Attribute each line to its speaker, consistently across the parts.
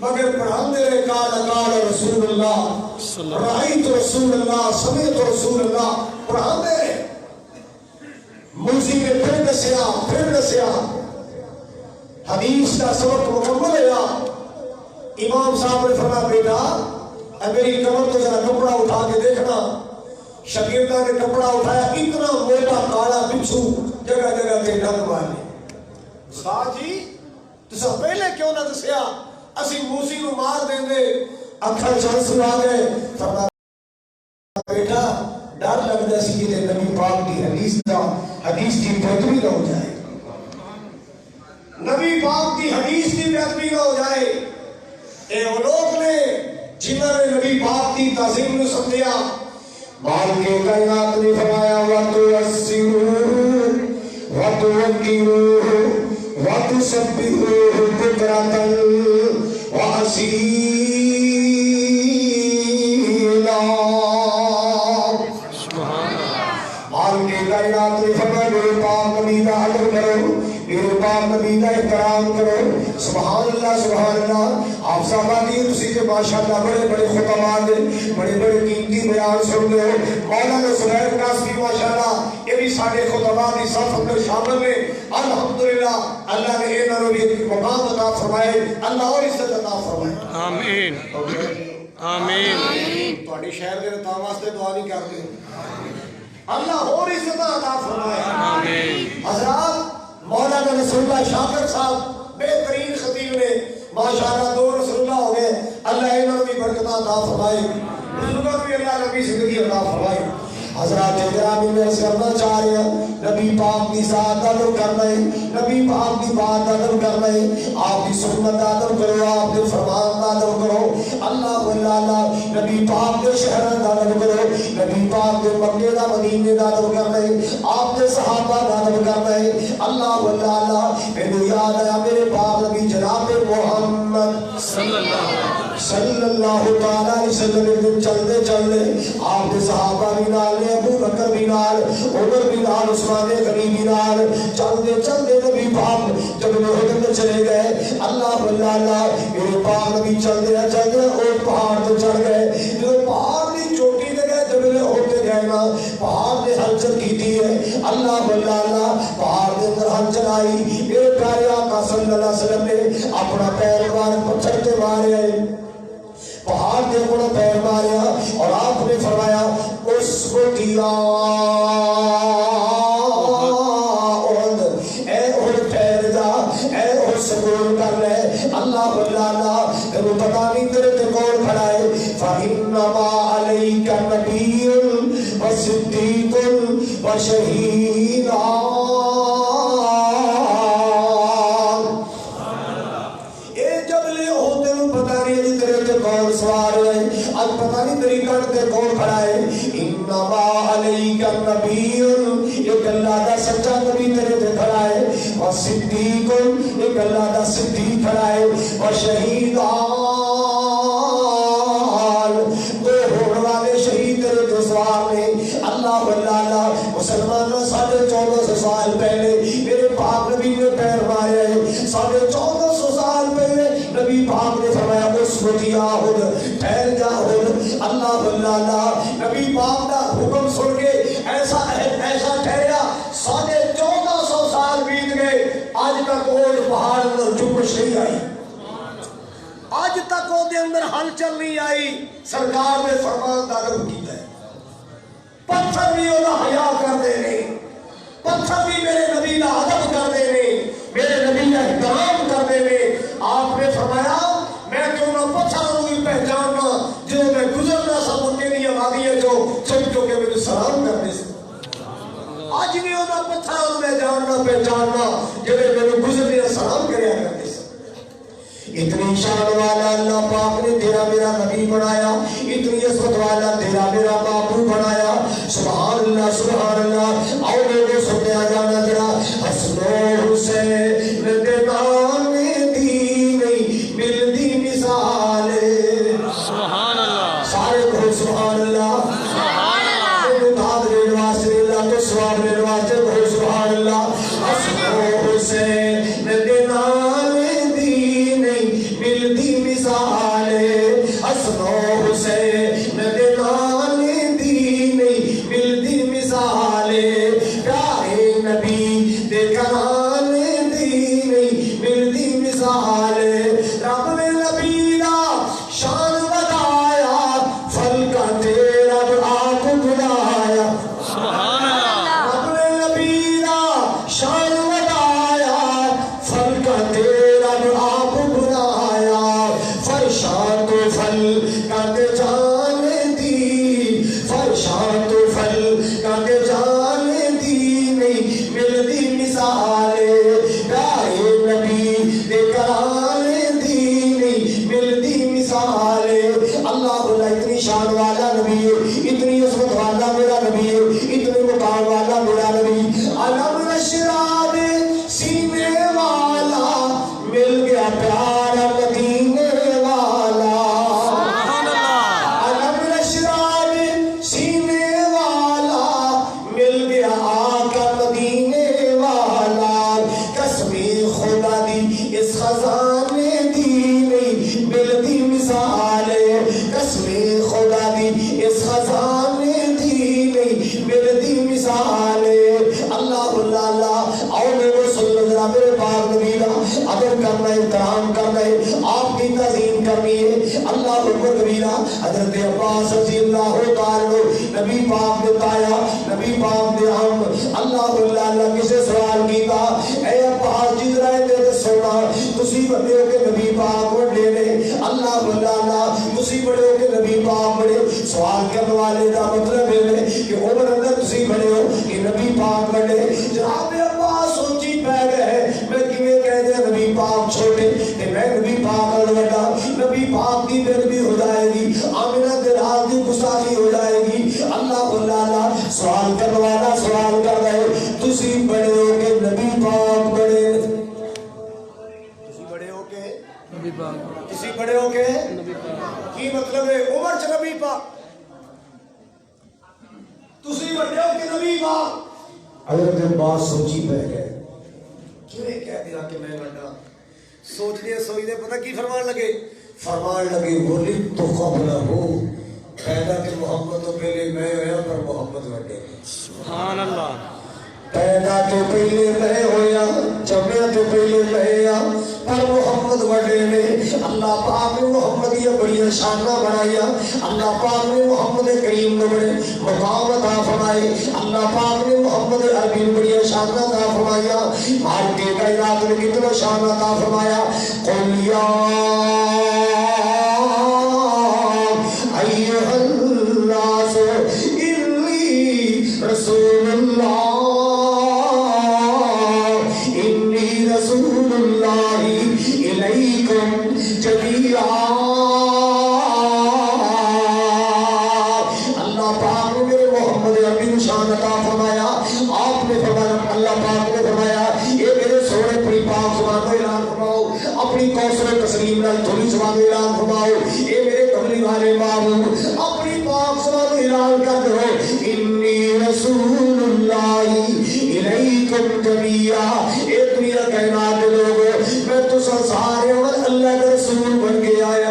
Speaker 1: مگر پڑھاندے رہے قال رسول اللہ، رأیت رسول اللہ، سمعت رسول اللہ، پڑھاندے رہے۔ موسی نے پھر دسیا حدیث کا سبق مکمل ہوا۔ امام صاحب نے فرمایا بیٹا میری کمر تو ذرا کپڑا اٹھا کے دیکھنا۔ شاگردہ نے کپڑا اٹھایا، اتنا موٹا کالا بچھو جگہ جگہ تے ڈنگ والے۔ استاد جی تسا پہلے کیوں نہ دسیا، اسی موسی نو مار دیندے۔ اکھر چانسو آ گئے۔ فرمایا بیٹا ڈر لگدا سی کہ نبی پاک کی حدیث کی بہتری نہ ہو جائے، نبی پاک کی حدیث کی بہتری نہ ہو جائے۔ اے وہ لوگ نے جنہوں نے نبی پاک کی تعظیم نے سمجھا۔ مال کے کائنات نے فرمایا وَتُوَسِّرُوهُ وَتُوَقِّرُوهُ وَتُسَبِّحُوهُ بُكْرَةً وَأَصِيلًا۔ مال کے کائنات نے فرمایا میرے پاک نبی کا ادب کرو، میرے پاک نبی کا احترام کرو۔ سبحان اللہ سبحان اللہ۔ آپ صاحبانی اسی کے ماشاءاللہ بڑے بڑے خطبات ہیں، بڑے بڑے قیمتی بیان سن لو۔ مولانا سہیل قاسمی ماشاءاللہ یہ بھی سارے خطبات کی صف میں شامل ہیں۔ الحمدللہ اللہ نے انہوں نے بھی ایک مقام عطا فرمائے، اللہ اور عزت عطا فرمائے۔
Speaker 2: آمین آمین۔
Speaker 1: تہاڈی شہر دے نتاں واسطے دعا نہیں کرتے، اللہ اور عزت عطا فرمائے۔
Speaker 2: آمین۔
Speaker 1: حضرات مولانا رسول اللہ شاکر صاحب بہترین خطیب نے ماشاءاللہ 2 رسول اللہ ہو گئے، اللہ انہوں بھی برکتہ عطا فرمائے، بزرگوں بھی اللہ نبی زندگی عطا فرمائے۔ حضرات گرامی میں سے کرنا چاہ رہے ہیں نبی پاک کی ذات ادب کرنا ہے، نبی پاک کی بات ادب کرنا ہے، آپ کی سنت ادب کرو، آپ کے فرمان ادب کرو، اللہ اللہ نبی پاک کے شہر کا ادب کرو، نبی پاک کے مکے کا مدینے کا ادب کرنا ہے، آپ کے صحابہ کا ادب کرنا ہے، اللہ اللہ میرے یاد آیا میرے پاک نبی جناب محمد صلی اللہ تعالیٰ علیہ وسلم چلتے آپ کے صحابہ بھی نال نے، ابو بکر بھی نال، عمر بھی نال، عثمان غنی بھی نال، چلتے نبی پاک جب احد میں چلے گئے، اللہ اللہ میرے پاک نبی چلتے اور پہاڑ تو چڑھ گئے، جو پہاڑ کی چوٹی دے گئے جب ہوتے گئے نا پہاڑ نے ہلچل کی تھی ہے، اللہ اللہ پہاڑ کے اندر ہلچل آئی، میرے پیارے آقا صلی اللہ علیہ وسلم نے اپنا پیر پتھر کے مارے پہاڑ کے اوپر پیر ماریا اور آپ نے فرمایا اس کو دیا اے اور ٹھہر جا، اے اور سکون کر لے، اللہ اللہ تیرے پتا نہیں تیرے تے کون کھڑا ہے، فَإِنَّمَا عَلَيْكَ نَبِيٌّ وَصِدِّيقٌ وَشَهِيدٌ۔ آج پتہ نہیں تیری کٹ تے کون کھڑا ہے، انما علیک النبی، ایک اللہ دا سچا نبی تیرے تے کھڑا ہے، اور صدیق، ایک اللہ دا صدیق کھڑا ہے، اور شہیدان، دو ہونے والے شہید تیرے تے سوال نے، اللہ اللہ مسلمانوں 1450 سال پہلے میرے پاک نبی نے پیر مارے ہیں، 1450 سال پہلے نبی پاک نے فرمایا اس کو دیا ہو ٹھہر جا ہو، اللہ اللہ نبی پاک کا حکم سن کے ایسا ٹھہریا، 1450 سال بیت گئے، آج تک وہ پہاڑ اندر جنبش نہیں آئی، آج تک وہ دے اندر ہلچل نہیں آئی، سرکار نے فرمان دادم کی ہے، پتھر بھی وہ حیا کر دے رہے، پتھر بھی میرے نبی کا ادب کر دے رہے، میرے نبی کا احترام کر دے رہے، آپ نے فرمایا میں کیوں نہ پتھروں کی پہچاننا جو میں گزرنا سا مکے نہیں آبادی ہے جو چمچوں کے میرے سلام کرنے سے، آج بھی انہاں پتھروں میں جاننا پہچاننا جو میں گزرنے سلام کریا کرنے سے۔ اتنی شان والا اللہ پاک نے تیرا میرا نبی بنایا، اتنی عزت والا تیرا میرا محبوب بنایا، سبحان اللہ سبحان اللہ۔ آؤ لوگوں سنتے آ جانا ذرا، حسن و حسین کے نام دی نہیں ملتی مثال،
Speaker 2: سبحان اللہ
Speaker 1: سارے کو سبحان اللہ
Speaker 2: سبحان اللہ،
Speaker 1: داد واسطے اللہ تو سواب واسطے کو سبحان اللہ۔ حسن و حسین کے نام دی نہیں ملتی مثال، مثال حسن و حسین دے نال دی نہیں ملدی مثال پیارے نبی دے کران دی نہیں ملدی مثال رب نے نبی دا شان بتایا فلکا تیرا آپ بلایا
Speaker 2: سبحان اللہ
Speaker 1: رب نے نبی دا شان بتایا فلکا تیرا آپ بلایا فرشاں تو پھل کاتے جان دی فرشاں تو پھل کاتے جان دی نہیں ملدی مثال پیارے نبی دے کران دی نہیں ملدی مثال اللہ اللہ اتنی شان والا نبی ہے اتنی عظمت والا میرا نبی ہے اتنے مقام والا میرا نبی علم نشرہ دے سینے والا مل گیا پیارا مدینے والا
Speaker 2: سبحان اللہ
Speaker 1: علم نشرہ دے سینے والا مل گیا آقا مدینے والا قسم خدا دی اس خزانے دی نہیں ملتی مثال قسم خدا دی اس خزانے دی نہیں ملتی مثال اللہ اللہ اور میرے سنت میرے پاک نبی کا ادب کرنا ہے احترام کرنا ہے آپ کی تعظیم کرنی ہے اللہ اکبر کبیرہ حضرت عباس رضی اللہ تعالی نبی پاک نے پایا نبی پاک نے ہم اللہ اللہ کسے سوال کیتا اے عباس جس رہے تے سونا تسی بڑے ہو کہ نبی پاک بڑے نے اللہ اللہ تسی بڑے ہو کہ نبی پاک بڑے سوال کرنے والے دا مطلب ہے کہ عمر اندر تسی بڑے ہو کہ نبی پاک بڑے جناب عباس سوچی پہ گئے میں کیویں کہہ دیا نبی پاک چھوٹے کہ میں نبی پاک بڑا نبی پاک کی بے نبی ہو جائے گی آمنہ دلال کی گستاخی ہو جائے گی اللہ اللہ سوال کرنے والا سوال کر رہے تسی بڑے ہو کہ نبی پاک بڑے تسی بڑے ہو کہ
Speaker 2: نبی پاک
Speaker 1: کسی بڑے ہو کے
Speaker 2: نبی پاک
Speaker 1: کی مطلب ہے عمر چ نبی پاک تسی بڑے ہو کے نبی پاک حضرت عباس سوچی پہ گئے کیوں کہہ دیا کہ میں بڑا سوچنے پتہ کی فرمان لگے ولد تو قبل ہو پیدا کہ محمد تو پہلے میں ہویا پر محمد بڑے
Speaker 2: سبحان اللہ
Speaker 1: پیدا تو پہلے میں ہویا جمعہ تو پہلے میں ہویا پر محمد بڑے نے اللہ پاک نے محمد یہ بڑی شانہ بنایا اللہ پاک نے محمد کریم نے بڑے مقام عطا فرمائے اللہ پاک نے محمد عربی نے بڑی شانہ عطا فرمایا مارکے کائنات نے کتنا شانہ عطا فرمایا قل یا ایھا الناس انی رسول اللہ رسول اللہ الیکم جمیعا اللہ پاک نے میرے محمد عربی نشان عطا فرمایا آپ نے فرمایا اللہ پاک نے فرمایا یہ میرے سونے اپنی پاک زبان کو اعلان فرماؤ اپنی کوثر تسلیم نال تھوڑی زبان کو اعلان فرماؤ یہ میرے کملی والے معبود اپنی پاک زبان کو اعلان کر دو انی رسول اللہ الیکم جمیعا اے دنیا کائنات کے لوگوں میں تو سارے اور اللہ کا رسول بن کے آیا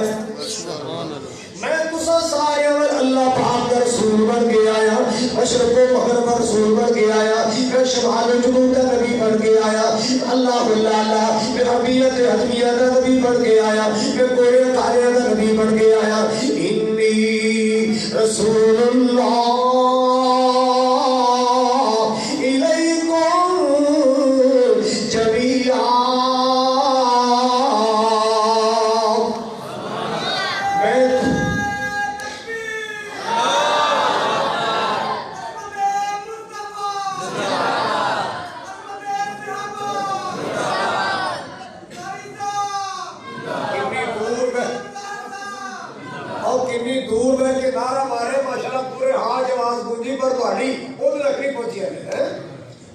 Speaker 1: میں تو سارے اور اللہ پاک کا رسول بن کے آیا مشرق و مغرب کا رسول بن کے آیا میں شمال و جنوب کا نبی بن کے آیا اللہ اللہ میں حبیت حتمیہ کا نبی بن کے آیا میں کوئے تاریہ کا نبی بن کے آیا انی رسول اللہ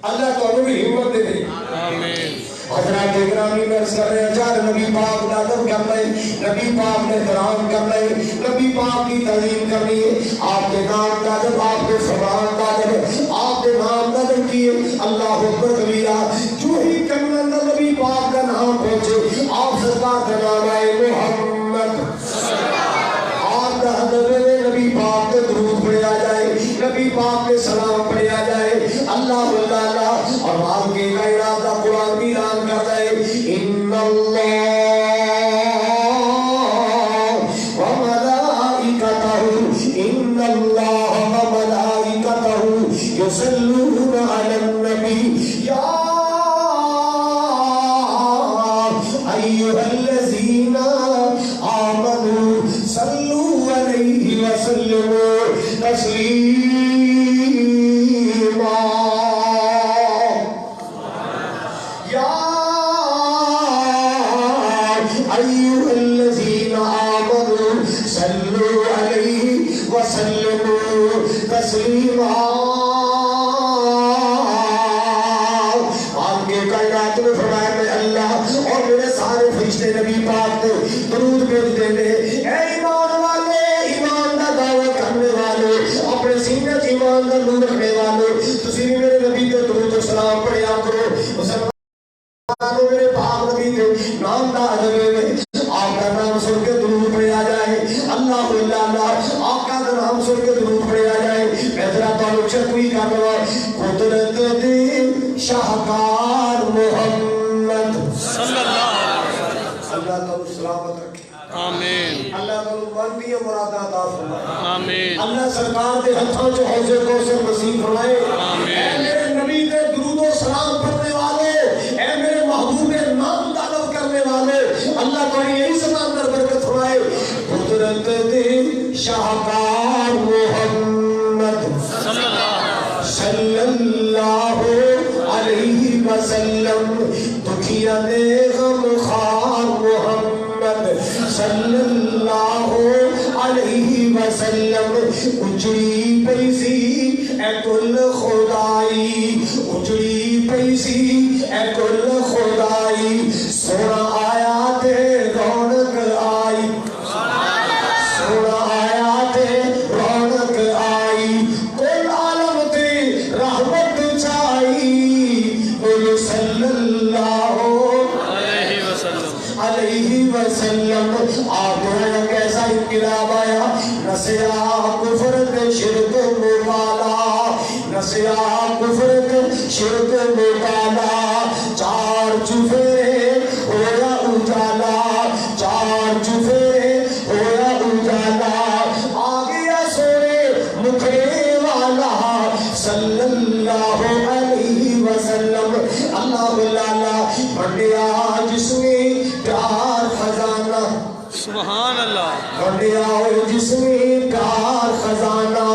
Speaker 1: اللہ تو بھی ہمت دے دے آمین حضرات اکرامی میں عرض کر رہے ہیں چار نبی پاک کا ادب کرنا ہے نبی پاک نے احترام کرنا ہے نبی پاک کی تعظیم کرنی ہے آپ کے نام کا ادب آپ کے فرمان کا ادب آپ کے نام کا ادب کیے اللہ اکبر کبیرہ جو ہی کرنا نبی پاک کا نام پہنچے آپ سرکار کا نام آئے محمد يصلون على النبي يا أيها الذين آمنوا صلوا عليه وسلموا تسليما يا أيها الذين آمنوا صلوا عليه وسلموا تسليما اور میرے سارے فرشتے نبی پاک کو درود بھیج دینے اے ایمان والے ایمان دا دعویٰ کرنے والے اپنے سینے چ ایمان دا نور رکھنے والے تسی بھی میرے نبی کے درود و سلام پڑھیا کرو مسلمانوں میرے پاک نبی کے نام دا ادب میں آپ کا نام سن کے درود پڑھیا جائے اللہ اللہ آقا کا نام سن کے درود پڑھیا جائے میں ذرا تعلق سے کوئی کرنا قدرت دی شاہکار محمد
Speaker 2: صلی اللہ
Speaker 1: اللہ تعالی سلامت رکھے
Speaker 2: آمین
Speaker 1: اللہ تعالی مرضی مراد عطا فرمائے
Speaker 2: آمین
Speaker 1: اللہ سرکار دے ہتھاں چ حوض کوثر نصیب فرمائے
Speaker 2: آمین
Speaker 1: اے میرے نبی دے درود و سلام پڑھنے والے اے میرے محبوب نام طلب کرنے والے اللہ تعالی یہی سلام در برکت فرمائے قدرت دے شاہکار محمد صلی اللہ علیہ وسلم دکھیا دے غم خار محمد صلی اللہ علیہ وسلم اجڑی پیسی اے کل خدائی اجڑی پیسی اے کل خدائی سونا آیا تے رونق آئی سونا آیا تے رونق آئی کل عالم تے رحمت چائی بولو صلی اللہ علیہ وسلم آپ نے کیسا انقلاب آیا نسیا کفر کے شرک مبالا نسیا کفر کے شرک مبالا چار چفیرے ہویا اجالا چار چفیرے ہویا اجالا آگیا سونے مکھڑے والا صلی اللہ علیہ وسلم اللہ اللہ بڑھیا جس میں پیار خزانہ
Speaker 2: سبحان اللہ
Speaker 1: بڑھیا جس میں پیار خزانہ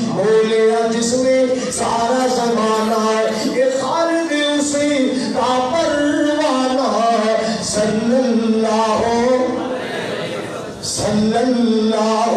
Speaker 1: مولیا جس میں سارا زمانہ یہ خالد اسی کا پروانہ صلی اللہ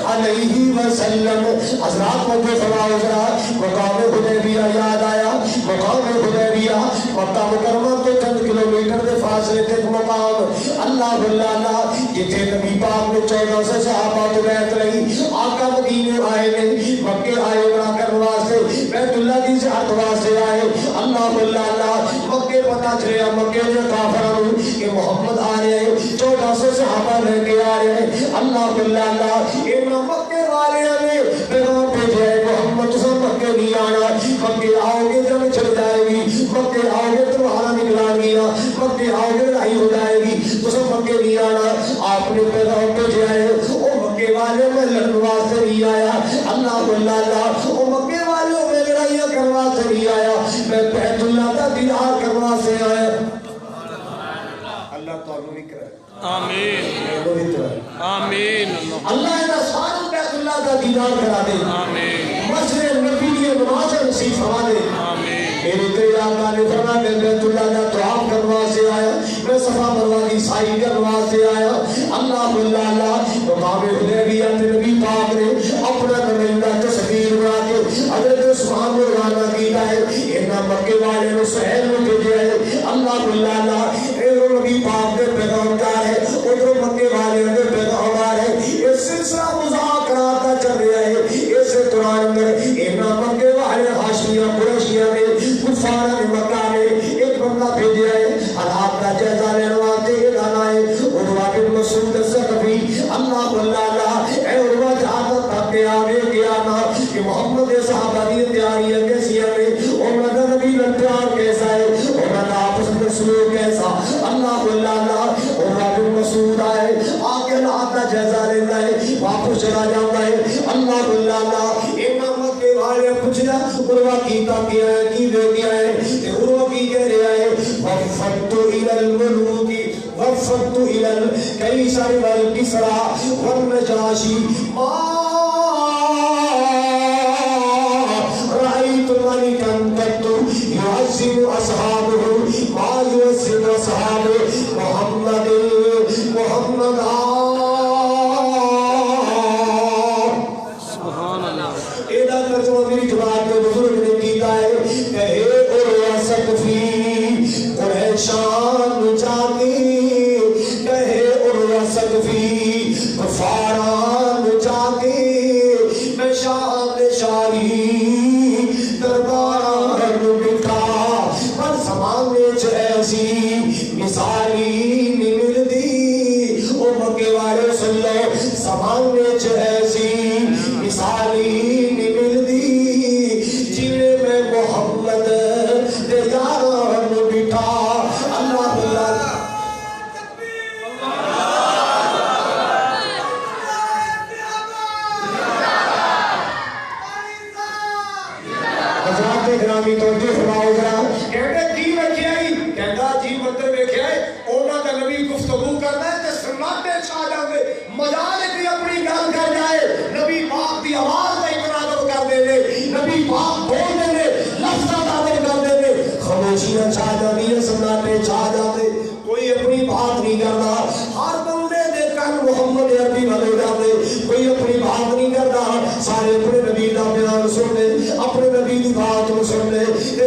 Speaker 1: علیہ وسلم حضرات کو فرمایا ذرا مقام حدیبیہ یاد آیا مقام حدیبیہ مکہ مکرمہ تو چند کلومیٹر کے فاصلے تھے مقام اللہ اللہ جتنے نبی پاک نے 1400 صحابہ تو بیعت رہی آقا مدینے آئے نے مکے آئے عمرہ کرنے واسطے بیت اللہ کی زیارت واسطے آئے اللہ اللہ مکے پتہ چلیا مکے جو کافروں کہ محمد آ رہے ہیں 1400 صحابہ لے کے آ رہے ہیں اللہ اللہ امام مکے والے نے پیغام بھیجا ہے محمد تم مکے نہیں آنا مکے آؤ گے جنگ چھڑ جائے گی مکے آؤ گے تمہارا نکلا گیا مکے آؤ گے لڑائی ہو جائے گی تم مکے نہیں آنا آپ نے پیغام بھیجا ہے او مکے والے میں لڑنے واسطے نہیں آیا اللہ اللہ او مکے والوں میں لڑائیاں کروا سے نہیں آیا میں بیت اللہ کا دیدار کروا سے آیا اللہ تعالی بھی کرے
Speaker 2: آمین آمین
Speaker 1: اللہ نے سارے بیت اللہ کا دیدار کرا دے
Speaker 2: آمین
Speaker 1: مسجد نبی کی نماز نصیب فرما دے
Speaker 2: آمین
Speaker 1: میرے تیرے آقا نے فرمایا میں بیت اللہ کا طواف کروا سے آیا میں صفا مروا کی سعی کروا سے آیا اللہ اللہ مقام حدیبیہ میں نبی پاک نے اپنا نمائندہ تصویر بنا کے حضرت عثمان کو روانہ کیا ہے انہاں مکے والے نے سہیل میں بھیجا ہے اللہ اللہ اے نبی پاک نے پیغام کیا ہے ادھر مکے والے نے پیغام آ رہے یہ سلسلہ مذاکرات کا چل رہا ہے اس دوران اندر انہاں مکے والے ہاشمیہ قریشیہ نے کفار مکہ نے ایک بندہ بھیجا ہے حالات کا جائزہ لینے واسطے اعلان آئے عروہ بن مسعود الثقفی اللہ اللہ اے عروہ جہاں تک کے آگے کیا نا کہ محمد صحابہ دی تیاریاں کیسی ہیں عمر نبی کا پیار کیسا ہے عمر آپس میں سلوک کیسا اللہ اللہ عروہ بن مسعود آئے آگے حالات کا جائزہ لیتا ہے واپس چلا جاتا ہے اللہ اللہ امام کے نے پوچھا عروہ کیتا کیا ہے کی دے گیا ہے تے عروہ کی کہہ رہا ہے وفدت الى الملوک وفدت الى القیصر والکسرى والنجاشی ما رأيت ملكا قط يعظم أصحابه ما يعظم أصحاب محمد
Speaker 2: سبحان اللہ
Speaker 1: ایدہ ترجمہ میری جماعت کے بزرگ نے کیتا ہے کہے عروہ سقفی قریشان جاگے کہے عروہ سقفی غفاران جاگے میں شام شاری درباران بٹھا پر زمانے چ ایسی مثالی نہیں ملتی او مکے والے سن لو زمانے چ ایسی مثالی نہیں ملتی جنہیں میں محمد دے یاران بٹھا اللہ اللہ حضرات گرامی توجہ فرماؤ ذرا کہتے کی ویکھیا ہی کہندا جی مندر ویکھیا ہے انہاں دا نبی گفتگو کردا ہے تے سناٹے چھا جاندے مجال کی اپنی گل کر جائے نبی پاک دی آواز دا اقرار کر دے نے نبی پاک بول دے نے لفظاں دا کر دے نے خاموشیاں چھا جاندی ہیں سناٹے چھا جاندے کوئی اپنی بات نہیں کردا ہر بندے دے کن محمد عربی والے جاندے کوئی اپنی بات نہیں کردا سارے اپنے نبی دا بیان سن لے اپنے نبی دی بات سن لے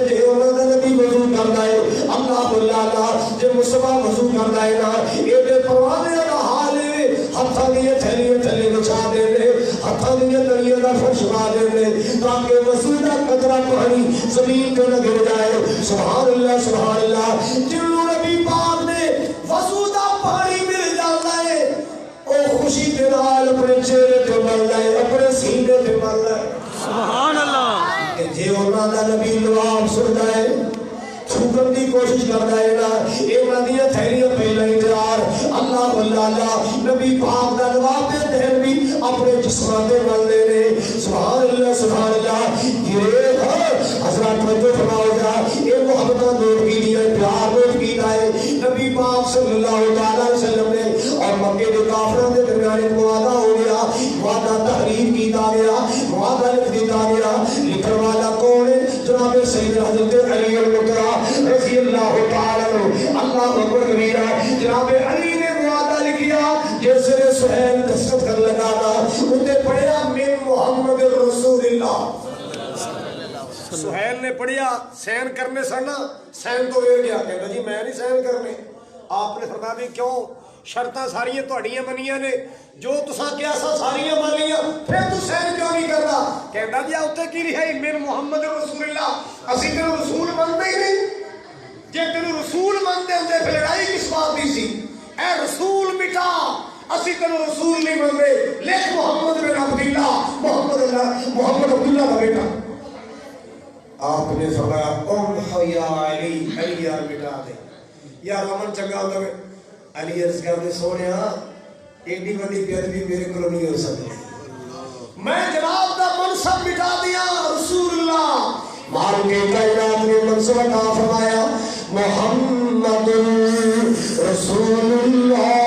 Speaker 1: جے انہاں دا نبی وضو کردا ہے اللہ اللہ جے مصطفی وضو کردا ہے نا اے بے پروانے دا حال ہے ہتھاں دی تھیلیاں تھلے بچا دے نے ہتھاں دی تھیلیاں دا فرش بنا دے نے تاکہ وضو دا قطرہ پانی زمین تے نہ گر جائے سبحان اللہ جنوں نبی پاک نے وضو دا پانی مل جاتا ہے او خوشی دے نال اپنے چہرے تے ملدا ہے اپنے سینے تے ملدا ہے
Speaker 2: سبحان اللہ
Speaker 1: کہ جے انہاں دا نبی لواب سندا ہے چھوٹن دی کوشش کردا ہے نا اے ندیاں تھیلیاں پہلا ہی تیار اللہ اللہ نبی پاک دا لواب دے دہن بھی اپنے جسماں تے ملدے نے سبحان اللہ یہ حضرات توجہ فرماؤ گا یہ محبتاں نوٹ کی دی ہے پیار نوٹ کیتا ہے نبی پاک صلی اللہ علیہ وسلم نے اور مکے کے کافروں کے درمیان ایک معاہدہ ہو گیا معاہدہ تحریر کیتا گیا معاہدہ لکھ دیتا گیا لکھنے والا کون ہے جناب سید حضرت علی المطرہ رضی اللہ تعالی عنہ اللہ اکبر کبیرہ جناب علی نے معاہدہ لکھیا جیسے سہیل دستخط کر لگا تھا انہیں پڑھیا من محمد رسول اللہ سہیل نے پڑھیا سین کرنے سڑنا سین تو ویر گیا کہتا جی میں نہیں سین کرنے آپ نے فرمایا بھی کیوں شرطاں ساریاں تہاڈیاں منیاں نے جو تساں کیا سا ساریاں مان لیاں پھر تو سین کیوں نہیں کردا کہندا جی اوتے کی رہائی من محمد رسول اللہ اسی تینوں رسول منتے ہی نہیں جے تینوں رسول منتے ہوندے پھر لڑائی کس بات دی سی اے رسول مٹا اسی تینوں رسول نہیں منتے لکھ محمد بن عبداللہ محمد عبداللہ کا بیٹا آپ نے فرمایا ام حیا علی یار مٹا دے یار امن چنگا ہوتا ہے علی عرض کر دے سونیا ایڈی بڑی بیعدبی میرے کو نہیں ہو سکتی میں جناب دا منصب مٹا دیا رسول اللہ مارو کے کائنات نے منصب عطا فرمایا محمد رسول اللہ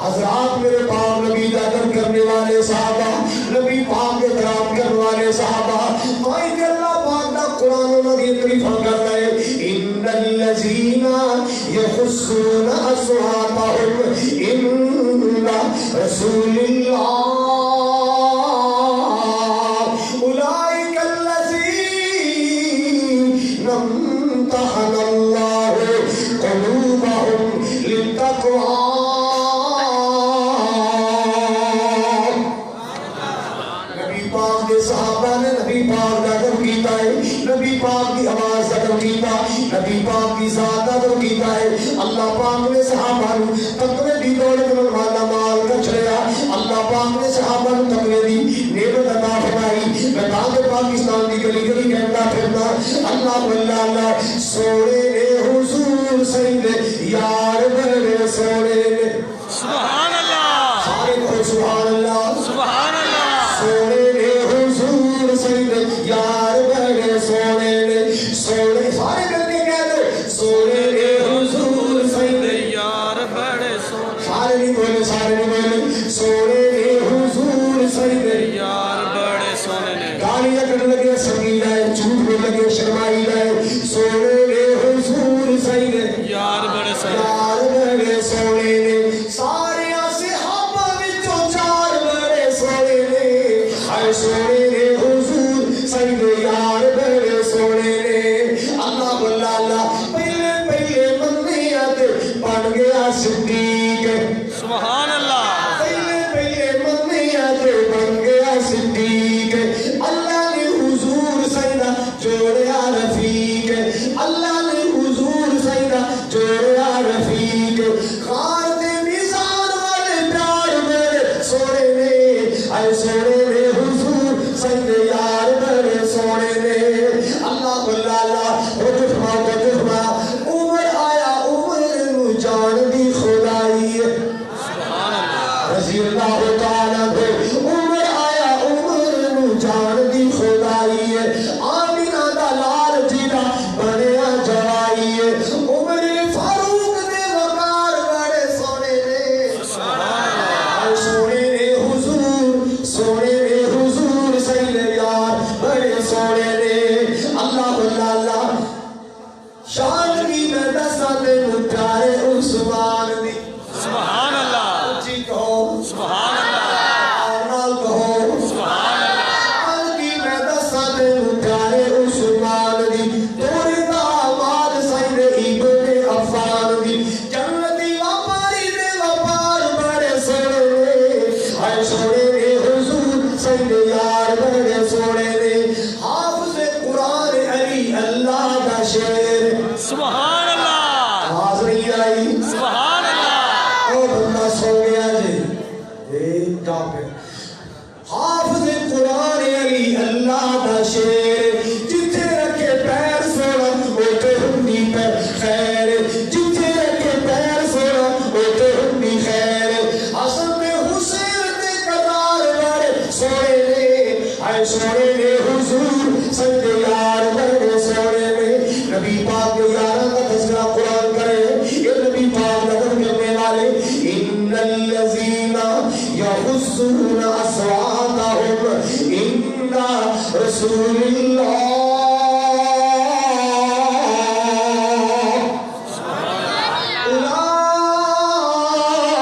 Speaker 1: حضرات میرے پاک نبی دا ادب کرنے والے صحابہ نبی پاک کے احترام کرنے والے صحابہ مائی کہ اللہ پاک دا قرآن انہوں نے تعریف کرتا ہے ان الذین یخصون اصحابهم ان رسول اللہ اولئک الذین امتحن اللہ قلوبهم للتقوی صحابہ نے نبی پاک کا ادب کیتا ہے نبی پاک کی آواز کا ادب کیتا نبی پاک کی ذات کا ادب کیتا ہے اللہ پاک نے صحابہ نو تقوی دی دولت والا مال کا چھڑیا اللہ پاک نے صحابہ نو تقوی دی نعمت عطا فرمائی میں تاج پاکستان دی گلی گلی کہتا پھرنا اللہ اللہ سونے نے حضور سید یار بنے سونے نے
Speaker 2: سبحان اللہ
Speaker 1: سارے کو سبحان سارے مل کے کہہ دو سونے نے حضور سیدے
Speaker 2: یار بڑے سونے
Speaker 1: سارے نہیں بولے سونے نے حضور سیدے
Speaker 2: یار بڑے سونے نے
Speaker 1: گالیاں کرنے لگے سنگین آئے جھوٹ بولنے لگے شرمائی آئے سونے نے حضور سیدے
Speaker 2: یار بڑے سونے
Speaker 1: یار بڑے سونے نے سارے صحابہ وچوں چار بڑے سونے نے ہائے سونے نے حضور سیدے یار بڑے سونے نے اللہ اللہ پہلے پہلے منیا تے بن گیا صدیق
Speaker 2: سبحان اللہ
Speaker 1: پہلے پہلے منیا تے بن گیا صدیق اللہ نے حضور سیدہ جوڑیا رفیق اللہ نے حضور سیدہ جوڑیا رفیق خار دے میزان والے پیار میرے سونے نے اے سونے نے حضور سیدہ یار میرے سونے نے اللہ اللہ رجفہ عمر آیا عمر نو جان دی خدائی
Speaker 2: سبحان اللہ
Speaker 1: رضی اللہ تعالیٰ دے عمر آیا عمر نو جان دی خدائی آمینہ دا لال جیدہ بنیا جوائی عمر فاروق دے وقار بڑے سونے نے سونے نے حضور سیدے یار بڑے سونے نے اللہ اللہ شان کی میں دسا تے پیارے عثمان دی
Speaker 2: سبحان اللہ
Speaker 1: جی کہو
Speaker 2: سبحان اللہ
Speaker 1: آرنال کہو
Speaker 2: سبحان اللہ
Speaker 1: شان کی میں دسا تے پیارے عثمان دی توری دا آباد سیدے ابن عفان دی جنتی وپاری دے وپار بڑے سونے نے ہائے سونے نے حضور سیدے یار بڑے سونے نے حافظ قرآن علی اللہ دا شیر
Speaker 2: سبحان اللہ
Speaker 1: آواز نہیں آئی
Speaker 2: سبحان اللہ
Speaker 1: او بندہ سو گیا جی حافظ قرآن علی اللہ دا شیر جتھے رکھے پیر سونا اوتے ہنی پہ خیر جتھے رکھے پیر سونا اوتے ہنی خیر حسن میں حسین دے قرار بڑے سونے نے آئے سونے نے حضور سیدے یار بڑے سونے نے نبی پاک کے یارہ کا تذکرہ قرآن کرے یہ نبی پاک نظر کرنے والے ان الذین یغضون اصواتهم عند رسول اللہ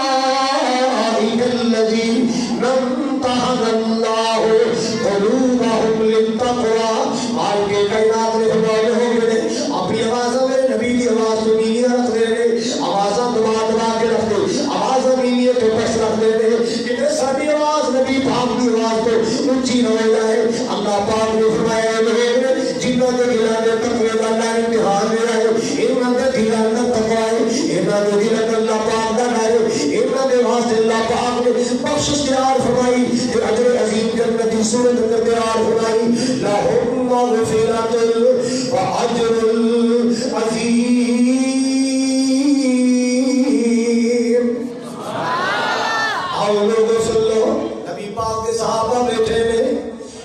Speaker 1: اولئک الذین امتحن اللہ قلوبهم للتقوی آج کے کائنات میں فرمانے ہوں گے اپنی آوازہ میں نبی کی آواز تو نیلیاں رکھ دے رہے آوازہ دبا دبا کے رکھ دے آوازہ نیلیے تو پس رکھ دے رہے کہ ساری آواز نبی پاک کی آواز تو اونچی نہ ہو جائے اللہ پاک نے فرمایا لوگ جنہوں نے دلان دے تقوی کا اللہ امتحان دے رہے انہوں نے دلان دے تقوی انہوں نے دلان اللہ پاک دا رہے انہوں نے واسطے اللہ پاک نے بخشش تیار فرمائی کہ اجر عظیم جنتی صورت اندر تیار فرمائی لہم مغفرت و اجر عظیم آؤ لوگوں سن لو نبی پاک کے صحابہ بیٹھے میں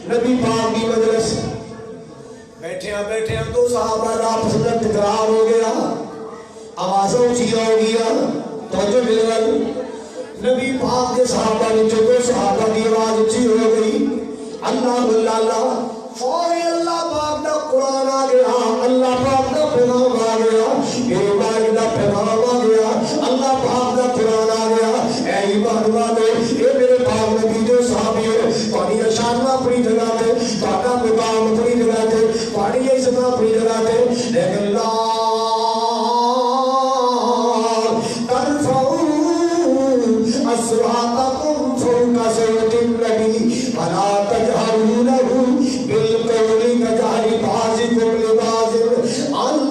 Speaker 1: نبی پاک کی مجلس بیٹھے ہیں دو صحابہ کا آپس میں تکرار ہو گیا آوازیں اونچی ہو گیا توجہ مل گئی نبی پاک کے صحابہ نے جو دو صحابہ کی آواز اونچی ہو گئی اللہ اللہ فوری اللہ پاک دا قرآن آ گیا اللہ پاک دا پیغام آ گیا میرے پاک دا پیغام آ گیا اللہ پاک دا قرآن آ گیا اے ایمان والو اے میرے پاک نبی جو صحابیوں پانی شان اپنی جگہ تے تہاڈا مقام اپنی جگہ تے پانی عزت اپنی جگہ تے لیکن لا أصواتكم فوق صوت النبي ولا تجهروا له بالقول كجهر بعضكم لبعض أن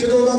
Speaker 1: ਜਦੋਂ ਦਾ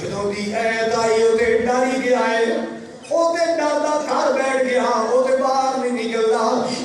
Speaker 1: ਜਦੋਂ ਦੀ ਐਤ ਆਈ ਉਹਦੇ ਡਰ ਹੀ ਗਿਆ ਹੈ ਉਹਦੇ ਡਰ ਦਾ ਘਰ ਬੈਠ ਗਿਆ ਉਹਦੇ ਬਾਹਰ ਨਹੀਂ ਨਿਕਲਦਾ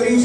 Speaker 1: 30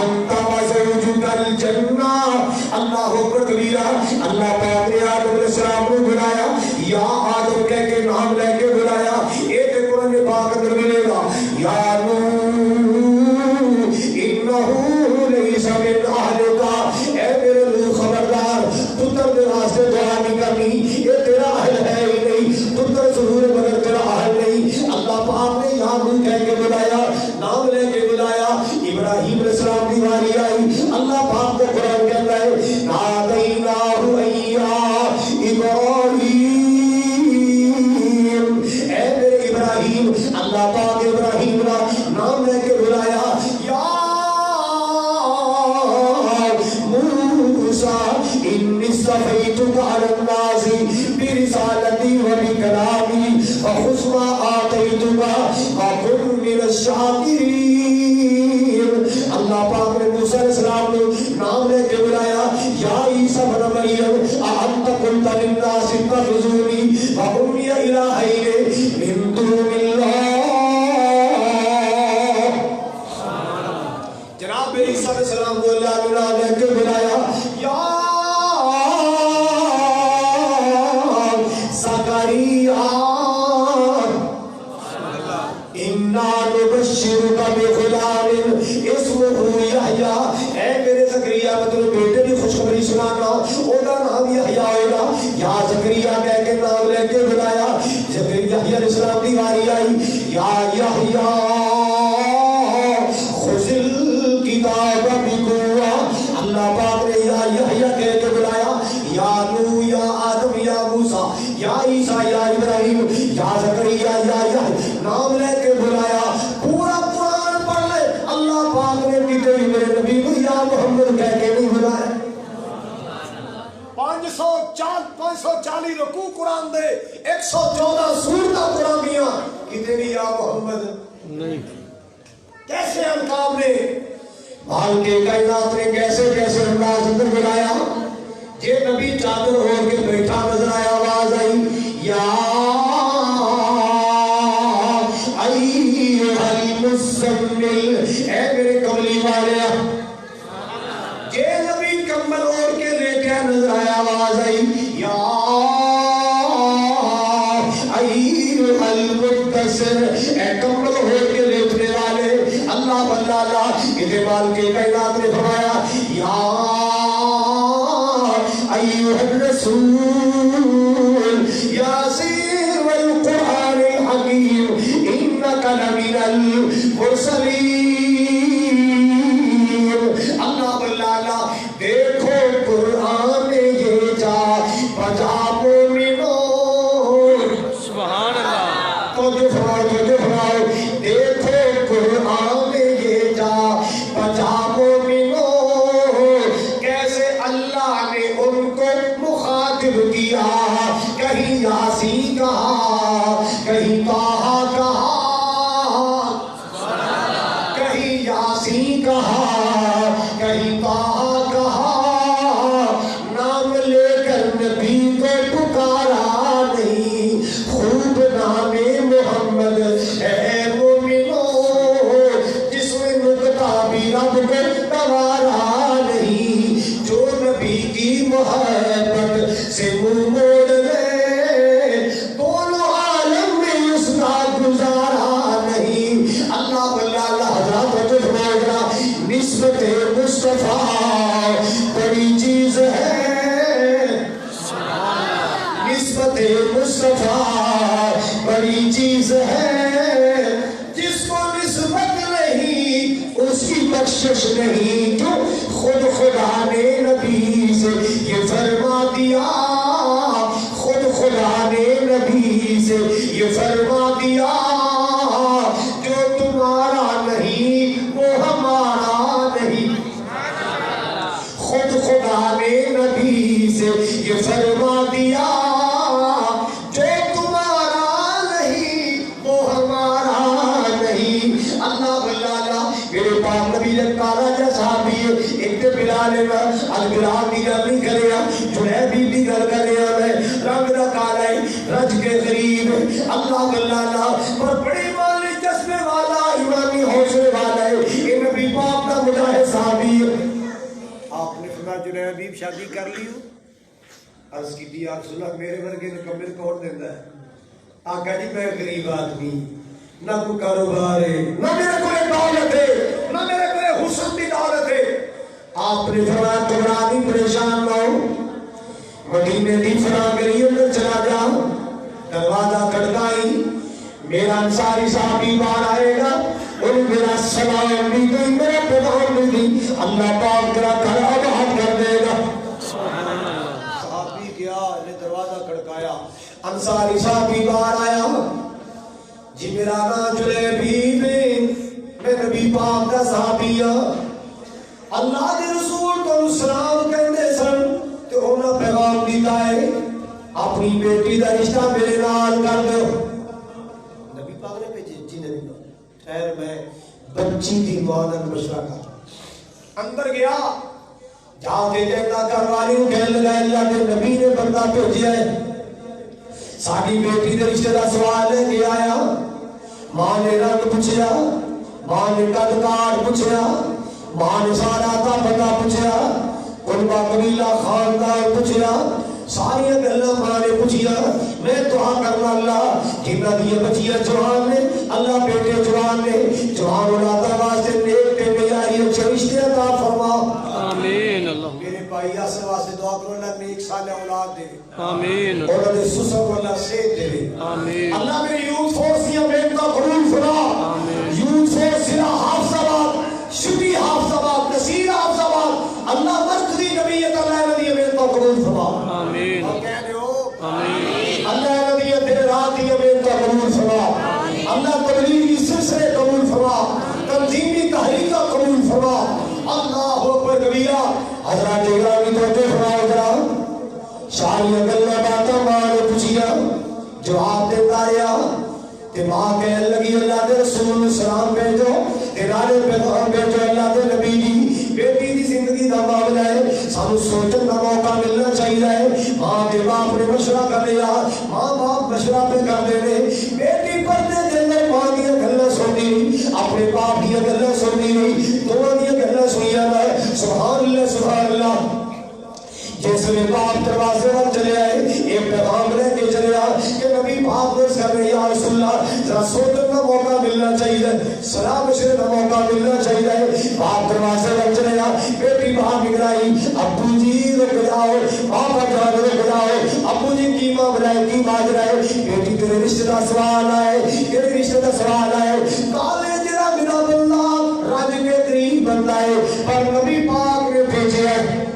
Speaker 1: انت وزوجک الجنہ اللہ اکبر کبیرہ اللہ پاک نے آدم علیہ السلام کو بلایا یا آدم کہہ کے نام لے کے بلایا ایک قرآن پاک اندر ملے گا یا انہو لیس من اہلک اے میرے لوگ خبردار پتر دے واسطے دعا نہیں کرنی یہ تیرا اہل ہے ہی نہیں پتر ضرور مگر تیرا اہل نہیں اللہ پاک نے یہاں بھی کہہ کے بلایا نام لے کے بلایا ابراہیم علیہ السلام کی باری آئی اللہ پاک کو قرآن کہتا ہے نادیناہ ایا ابراہیم اے میرے ابراہیم اللہ پاک ابراہیم کا نام لے کے بلایا یا انی اصطفیتک علی الناس برسالتی و بکلامی فخذ ما آتیتک وکن من الشاکرین اللہ پاک نے موسیٰ علیہ السلام نے نام لے کے بلایا یا عیسیٰ بن مریم اانت قلت للناس اتخذونی و امی الہین من دون اللہ جناب عیسیٰ علیہ السلام کو اللہ نے نام لے کے بلایا یا زکریا انا نبشرک بغلام اسمہ یحییٰ اے میرے زکریا میں تمہیں بیٹے کی خوشخبری سنانا اونا نام یحییٰ ہوگا یا زکریا کہہ کے نام لے کے بلایا زکریا علیہ السلام کی باری آئی یا یحییٰ خذ الکتاب بقوہ اللہ پاک نے یا یحییٰ کہہ کے بلایا یا نوح یا آدم یا موسیٰ یا عیسیٰ یا ابراہیم یا زکریا یا یحییٰ نام لے کے بلایا پورا قرآن پڑھ لے اللہ پاک نے کتے بھی میرے نبی کو یا محمد کہہ کے نہیں بلایا
Speaker 3: 540 رکوع قرآن دے 114 سورتہ قرآن دیا کتے بھی یا محمد
Speaker 2: نہیں
Speaker 3: کیسے انقاب نے
Speaker 1: بھال کے کائنات نے کیسے کیسے انداز اندر بلایا یہ نبی چادر ہو کے بیٹھا نظر آیا آواز آئی یا ایھا المزمل اے میرے کملی والے یہ نبی کمبل اوڑھ کے لیٹا نظر آیا آواز آئی یا ایھا المدثر اے کمبل اوڑھ کے لیٹنے والے اللہ اللہ اتبال کے کائنات نے فرمایا یا ایھا الرسول یاسین والقرآن الحکیم انک لمن المرسلین اللہ اللہ دیکھو قرآن یہ جا بجا مومنوں
Speaker 2: سبحان اللہ
Speaker 1: تو جو فرماؤ دیکھو قرآن یہ جا بجا مومنوں کیسے اللہ نے ان کو مخاطب کیا کہیں یاسین کہا کہیں طٰہٰ کہا کہیں یاسین کہا کہیں طٰہٰ کہا نام لے کر نبی کو پکارا نہیں خوب نام محمد اے مومنوں جس میں نکتہ بھی رب کو گوارا نہیں جو نبی کی محبت سے منہ موڑ لے دونوں عالم میں اس کا گزارا نہیں اللہ اللہ حضرات جو فرمائے نسبت مصطفیٰ بڑی چیز ہے نسبت مصطفیٰ بڑی چیز ہے جس کو نسبت نہیں اس کی بخشش نہیں جو خود خدا نے نبی سے یہ فرما دیا خود خدا نے نبی سے یہ فرما دیا جو تمہارا نہیں وہ ہمارا نہیں خود خدا نے نبی سے یہ فرما دیا جو تمہارا نہیں وہ ہمارا نہیں اللہ اللہ میرے پاک نبی کالا جا صحابی ایک تے بلال ہے البلال دی گل نہیں کرے جنیبی دی گل کرے میں رنگ دا کالا ہے رج کے غریب اللہ اللہ پر بڑی والی جذبے والا ایمانی حوصلے والا ہے یہ نبی پاک کا مجاہد صاحب صحابی
Speaker 3: آپ نے فرمایا جنید حبیب شادی کر لی ہو؟ عرض کی دی یا رسول اللہ میرے ورگے مکمل کون دیتا ہے؟ آقا جی میں غریب آدمی نہ کوئی کاروبار ہے نہ میرے کو دولت ہے نہ میرے کو حسن کی دولت ہے.
Speaker 1: آپ نے فرمایا گھبرانی پریشان نہ ہو مدینے دی فراگری اندر چلا جا دروازہ کھٹکائی میرا انصاری صحابی باہر آئے گا اور میرا سلام بھی دی میرا پیغام بھی دی اللہ پاک تیرا گھر آباد کر دے گا.
Speaker 3: صحابی گیا نے دروازہ کھڑکایا
Speaker 1: انصاری صحابی باہر آیا جی میرا نام جلیبی میں نبی پاک کا صحابی اللہ کے رسول کو سلام کہندے سن تو انہاں پیغام دیتا ہے اپنی بیٹی دا رشتہ میرے نال کر دو. نبی پاک نے بھیجے جی نبی پاک خیر میں بچی دی ماں نال مشورہ کر
Speaker 3: اندر گیا
Speaker 1: جا کے کہتا گھر والی نوں کہن لگا اللہ کے نبی نے بندہ بھیجیا ہے ساری بیٹی دے رشتے دا سوال لے کے آیا. ماں نے رنگ پوچھیا ماں نے قد کاٹ پوچھیا ماں نے سارا تا پتا پوچھیا ان کا قبیلہ خاندان پوچھیا ساری گلاں ماں نے پوچھیا. میں دعا کرنا اللہ جنہ دی بچیاں جوان نے اللہ بیٹے جوان نے جوان اولاد واسطے نیک تے معیاری اچھے رشتے عطا فرما
Speaker 2: آمین اللہ
Speaker 3: میرے بھائی یاسر واسطے دعا کرو اللہ نیک صالح اولاد دے
Speaker 2: آمین
Speaker 3: اور دے سسر کو اللہ صحت دے
Speaker 2: آمین
Speaker 3: اللہ میری یوتھ فورس کی محنت قبول فرما. یوتھ فورس ضلع حافظ آباد شبی حافظ آباد نصیر حافظ آباد اللہ مرکزی نبیت اللہ نبی محنت قبول فرما.
Speaker 2: آمین
Speaker 3: اور کہہ دے ہو
Speaker 2: آمین
Speaker 3: اللہ نبی دل رات کی محنت قبول فرما. اللہ تبلیغی سلسلے قبول فرما تنظیمی تحریک قبول فرما. اللہ اکبر کبیرہ حضرات گرامی توجہ فرماؤ ذرا شاریاں گلاں باتاں ماں نے پوچھیا جواب دیتا رہیا تے ماں کہن لگی اللہ دے رسول نے سلام بھیجو تے نالے پیغام بھیجو اللہ دے نبی دی بیٹی دی زندگی دا معاملہ ہے سانو سوچن دا موقع ملنا چاہیے. ماں تے باپ نے مشورہ کر لیا ماں باپ مشورہ پہ کر دے نے بیٹی پردے دے اندر ماں دی گلاں سنی اپنے باپ دی گلاں سنی دونوں دی گلاں سنیاں سبحان اللہ سبحان اللہ. جس میں باپ دروازے پر چلے آئے ایک پیغام لے کے چلے آئے کہ نبی پاک نے کہا یا رسول اللہ ذرا سوچنے کا موقع ملنا چاہیے سلام مشورے کا موقع ملنا چاہیے. باپ دروازے پر چلے آئے بیٹی باہر نکلائی ابو جی رک جاؤ پاپا جان رک جاؤ ابو جی کی ماں بنائے کی ماں جائے بیٹی تیرے رشتے کا سوال آئے تیرے رشتے کا سوال آئے کالے جرا میرا بندہ راج کے قریب بندہ ہے پر نبی پاک نے بھیجے ہے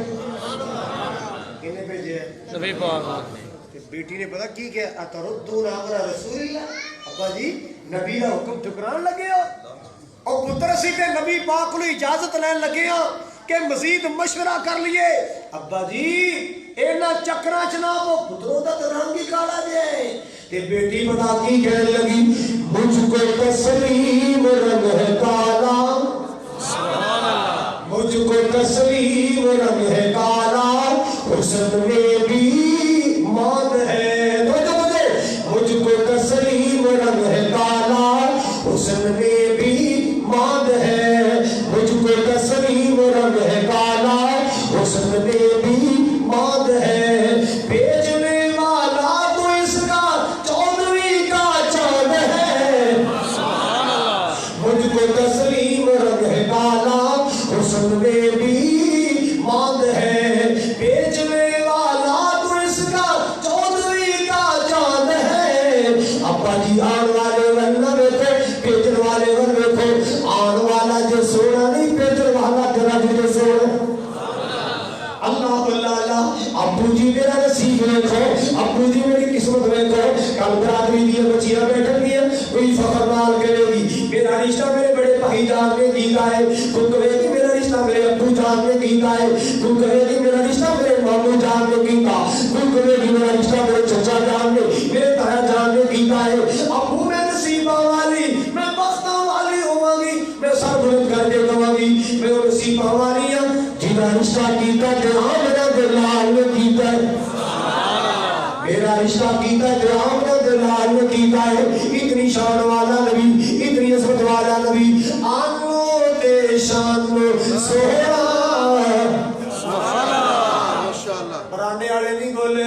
Speaker 2: نبی پاک
Speaker 3: بیٹی نے پتا کی کہ اتردون امر رسول اللہ ابا جی نبی کا حکم ٹھکران لگے ہو اور پتر اسی تے نبی پاک کو اجازت لین لگے ہو کہ مزید مشورہ کر لیے. ابا جی اینا چکرا چنابو پتروں دا تو رنگ ہی کالا جائے
Speaker 1: تے بیٹی بتا کی کہنے لگی مجھ کو تسلیم رنگ ہے کالا
Speaker 2: سبحان اللہ
Speaker 1: مجھ کو تسلیم رنگ ہے کالا حسن میں بھی مان ہے مجھ کو تسلیم رنگ ہے کالا حسن میں بھی مان ہے مجھ کو تسلیم رنگ ہے کالا حسن میں بھی مان ہے بیچنے والا تو اس کا 14ویں کا چاند ہے
Speaker 2: سبحان اللہ
Speaker 1: مجھ کو تسلیم رنگ ہے کالا حسن میں بھی مان ہے بیچنے والا تو اس کا 14ویں کا چاند ہے. ابا جی آن والے ون ویکھو بیچن والے ون ویکھو آن والا جو سونا نہیں بیچن والا ذرا جو سونا اللہ اللہ. ابو جی میرا نصیب دیکھو ابو جی میری قسمت دیکھو کل برادری دی بچیاں بیٹھ گئی کوئی فخر نال کرے گی میرا رشتہ میرے بڑے بھائی جان نے کیتا ہے تو کہے گی میرا رشتہ میرے ابو جان نے کیتا ہے تو کہے گی میرا رشتہ میرے مامو جان نے کیتا تو کہے گی میرا رشتہ میرے چچا جان نے میرے تایا جان نے کیتا ہے. ابو میں نصیبہ والی میں بختہ والی ہوں گی میں سر بلند کر کے کہوں گی میں نصیبہ والی ہوں جنہاں رشتہ کیتا جہاں میرا دلال نے کیتا ہے میرا رشتہ کیتا ہے جہاں میرا دلال نے کیتا ہے. اتنی شان والا نبی اتنی عظمت والا نبی آنو دے شان سوہرا والے نہیں بولے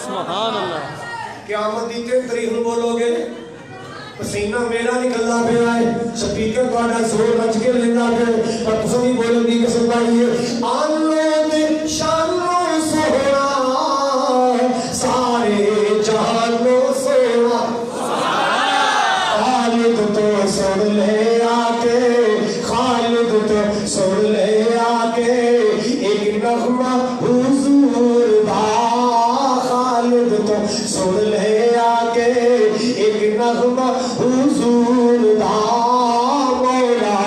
Speaker 2: سبحان اللہ
Speaker 1: قیامت دی 3 تاریخ نوں بولو گے پسینہ میرا نکلدا پیا ہے سپیکر تہاڈا زور بچ کے لیندا پیا پر تساں نہیں بولن دی قسم پائی ہے آلو دے شانو سونا سارے جہانو سونا خالد تو سن لے آ کے خالد تو سن لے آ کے ایک نغمہ حضور دا خالد تو سن لے آ کے ایک نغمہ حضور دا مولا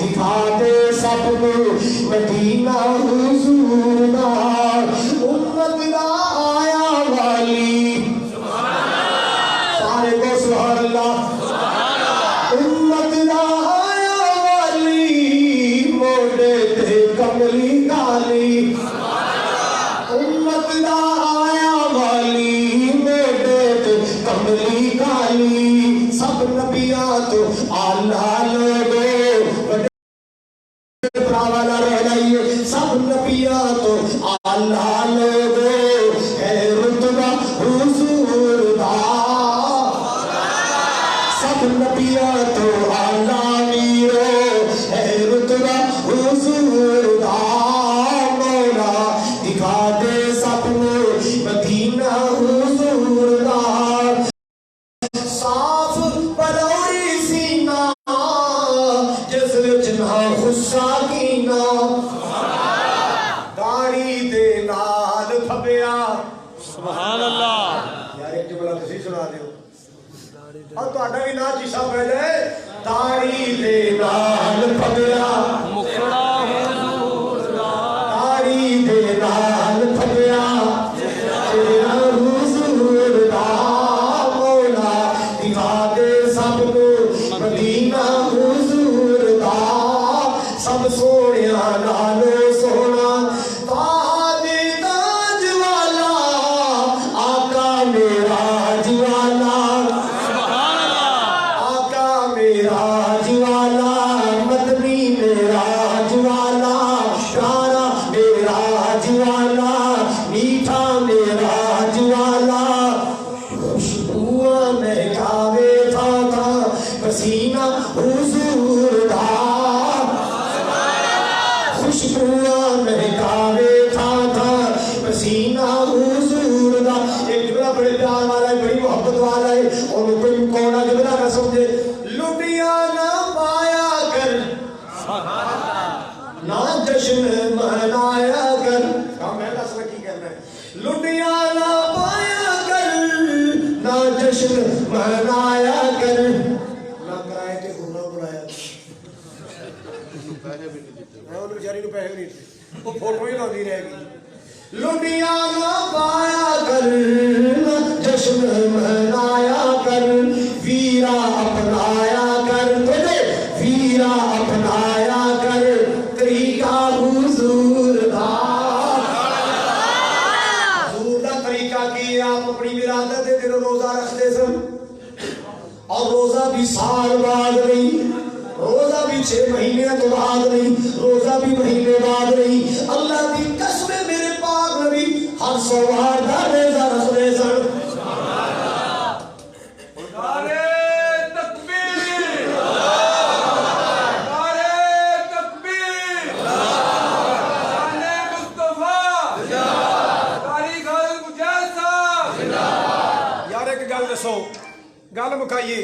Speaker 1: دکھا دے سب کو مدینہ حضور دا امت دا آیا والی سارے کو سبحان اللہ امت دا آیا والی موڑے تے کملی گالی امت دا آیا والی موڑے تے کملی گالی سب نبیاں تو آلہ لوگے براوالا رہنائیے سب نبیاں تو آلہ لوگے ہے رتبہ حضور دا سب نبیاں تو آلہ میرو ہے رتبہ حضور دا مولا دکھا دے سب کو مدینہ حضور دا صاف پلوئی سینہ جس وچ نہ غصہ کینا داڑھی دے نال پھبیا
Speaker 2: سبحان اللہ
Speaker 1: یار ایک جملہ تسی سنا دیو اور تہاڈا بھی نا چیسا پہ جائے داڑھی دے نال پھبیا
Speaker 2: مکڑا حضور دا
Speaker 1: داڑھی دے نال پھبیا تیرا حضور دا مولا دکھا دے سب کو مدینہ حضور دا سب سونیا نالو سونا تاج تاج والا آقا میرا جوالا
Speaker 2: سبحان اللہ
Speaker 1: آقا میرا جوالا مدنی میرا جوالا پیارا میرا جوالا میٹھا میرا جوالا خوشبوئیں مہکاوے تھا پسینہ حضور دا خوشبوئیں مہکاوے تھا پسینہ حضور دا ایک جملہ بڑے پیار والا ہے بڑی محبت والا ہے اور کوئی کونا جملہ نہ سمجھے لٹیا نہ پایا کر نہ جشن منایا کر کام ہے دس کی کرنا ہے لٹیا نہ پایا کر نہ جشن منایا کر نہ کرائے تے گھومنا بنایا انہوں بیچاری کو پیسے نہیں تھے وہ فوٹو ہی لاندی رہ گئی لٹیا نہ پایا کر نہ جشن منایا کر ویرا اپنایا کر ویرا اپنایا کر طریقہ حضور دا حضور دا طریقہ کی آپ اپنی ولادت دے دن روزہ رکھتے سن اور روزہ بھی سال بعد نہیں روزہ بھی 6 مہینے تو بعد نہیں روزہ بھی مہینے بعد نہیں اللہ کی قسم میرے پاک نبی ہر سوار دا روزہ رکھتے سن گل مکائیے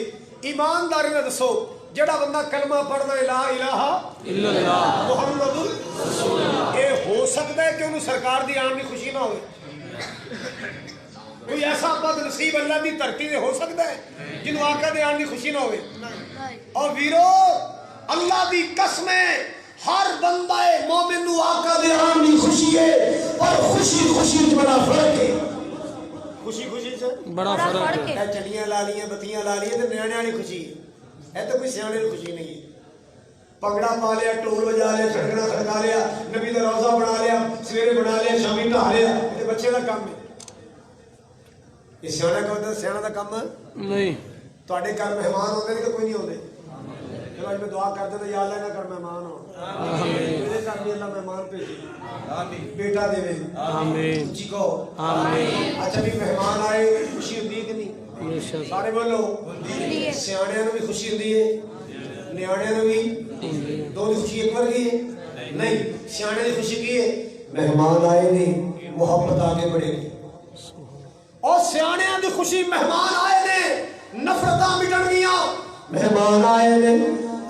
Speaker 1: ایمانداری نے دسو جڑا بندہ کلمہ پڑھنا لا الہ الا اللہ محمد رسول اللہ اے ہو سکتا ہے کہ انہوں سرکار دی آن کی خوشی نہ ہوئے کوئی ایسا بد نصیب اللہ دی دھرتی دے ہو سکتا ہے جنہوں آقا دے آن کی خوشی نہ ہوئے اور ویرو اللہ دی قسمیں ہر بندہ مومن نو آقا دے آن کی خوشی ہے اور خوشی خوشی بڑا فرق ہے خوشی خوشی سے
Speaker 2: بڑا فرق ہے
Speaker 1: چڑیاں لا لیاں بتیاں لا لیاں تے نیانے والی خوشی ہے تو کوئی سیانے کی خوشی نہیں ہے پگڑا پا لیا ٹول بجا لیا چھڑکنا کھڑکا لیا نبی دا روزہ بنا لیا سویرے بنا لیا شامی ٹھا لیا یہ بچے کا کام ہے یہ سیانا کا ہوتا ہے سیانا کا کام
Speaker 2: نہیں
Speaker 1: تواڈے گھر مہمان ہوندے نے کہ کوئی نہیں ہوندے
Speaker 3: چلو اج میں دعا کرتے تو یا اللہ نہ کر مہمان ہو میرے گھر بھی اللہ مہمان بھیجے آمین بیٹا دے
Speaker 2: آمین
Speaker 3: جی کو
Speaker 2: آمین
Speaker 3: اچھا بھی مہمان آئے خوشی ہوتی ہے کہ نہیں سارے بولو سیاڑیاں نو بھی خوشی ہوتی ہے نیاڑیاں نو بھی دو دی خوشی ایک ورگی ہے نہیں سیاڑے دی خوشی کی ہے مہمان آئے نہیں محبت آگے بڑھے گی اور سیاڑیاں دی خوشی مہمان آئے نے نفرتاں مٹن گیاں مہمان آئے نے